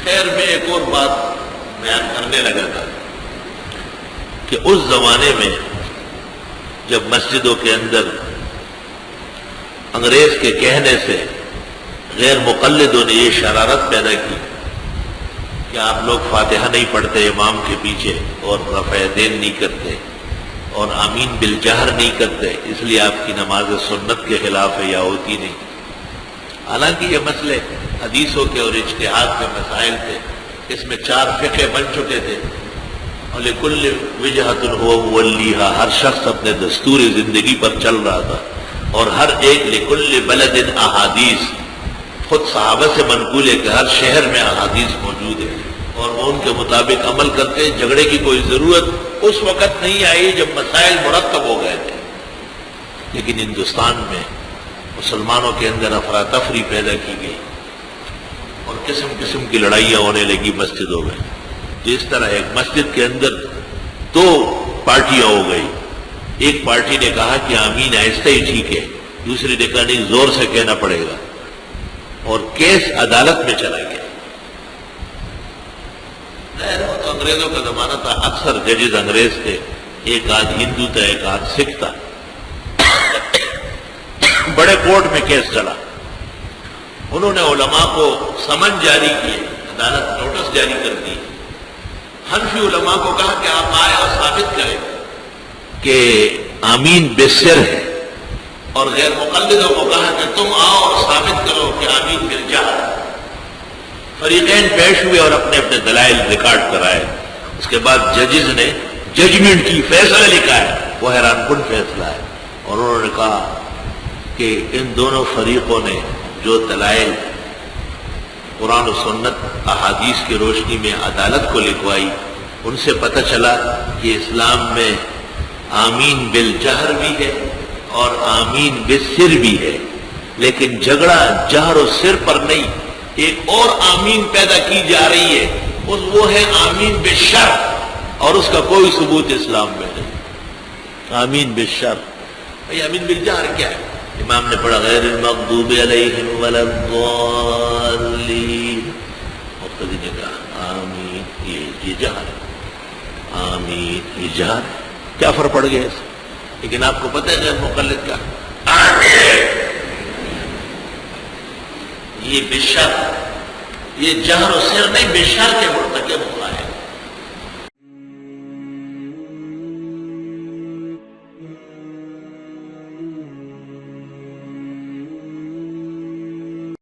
خیر میں ایک اور بات بیان کرنے لگا تھا کہ اس زمانے میں جب مسجدوں کے اندر انگریز کے کہنے سے غیر مقلدوں نے یہ شرارت پیدا کی کہ آپ لوگ فاتحہ نہیں پڑھتے امام کے پیچھے اور رفع دین نہیں کرتے اور آمین بالجہر نہیں کرتے، اس لیے آپ کی نماز سنت کے خلاف ہے یا ہوتی نہیں۔ حالانکہ یہ مسئلے حدیثوں کے اور اجتہاد کے مسائل تھے، اس میں 4 فقہ بن چکے تھے، اور لکل وجہۃ هو مولیھا، ہر شخص اپنے دستور زندگی پر چل رہا تھا، اور ہر ایک لکل بلد احادیث، خود صحابہ سے منقول ہے کہ ہر شہر میں احادیث موجود ہے اور وہ ان کے مطابق عمل کرتے، جھگڑے کی کوئی ضرورت اس وقت نہیں آئی جب مسائل مرتب ہو گئے تھے۔ لیکن ہندوستان میں مسلمانوں کے اندر افراتفری پیدا کی گئی اور قسم قسم کی لڑائیاں ہونے لگی مسجدوں میں۔ جس طرح ایک مسجد کے اندر 2 پارٹیاں ہو گئی، ایک پارٹی نے کہا کہ آمین آہستہ ہی ٹھیک ہے، دوسری نے کہا نہیں زور سے کہنا پڑے گا، اور کیس عدالت میں چلا گیا۔ تو انگریزوں کا زمانہ تھا، اکثر ججز انگریز تھے، ایک آدھ ہندو تھا ایک آدھ سکھ تھا۔ بڑے کورٹ میں کیس چلا، انہوں نے علماء کو سمن جاری کیے، عدالت نوٹس جاری کر دی، حنفی علماء کو کہا کہ آپ آئے اور ثابت کریں کہ آمین بسر ہے، اور غیر مقلدوں کو کہا کہ تم آؤ اور ثابت کرو کہ آمین بالجہر۔ فریقین پیش ہوئے اور اپنے اپنے دلائل ریکارڈ کرائے، اس کے بعد ججز نے ججمنٹ کی، فیصلہ لکھا ہے، وہ حیران کن فیصلہ ہے، اور انہوں نے کہا کہ ان دونوں فریقوں نے جو دلائل قرآن و سنت احادیث کی روشنی میں عدالت کو لکھوائی، ان سے پتہ چلا کہ اسلام میں آمین بالجہر بھی ہے اور آمین بالسر بھی ہے، لیکن جھگڑا جہر و سر پر نہیں، ایک اور آمین پیدا کی جا رہی ہے، وہ ہے آمین بالشر، اور اس کا کوئی ثبوت اسلام میں نہیں۔ آمین بالشر، بھئی آمین بالجہر کیا ہے؟ امام نے پڑھا غیر المغضوب علیہم ولا الضالین، مقتدی نے کہا آمین یہ جہر ہے، آمین یہ جہر ہے، کیا فرق پڑ گیا اس؟ لیکن آپ کو پتہ ہے غیر مقلد کا آمین یہ بشر، یہ جہر و سر نہیں، بشر کے مرتکب ہوا۔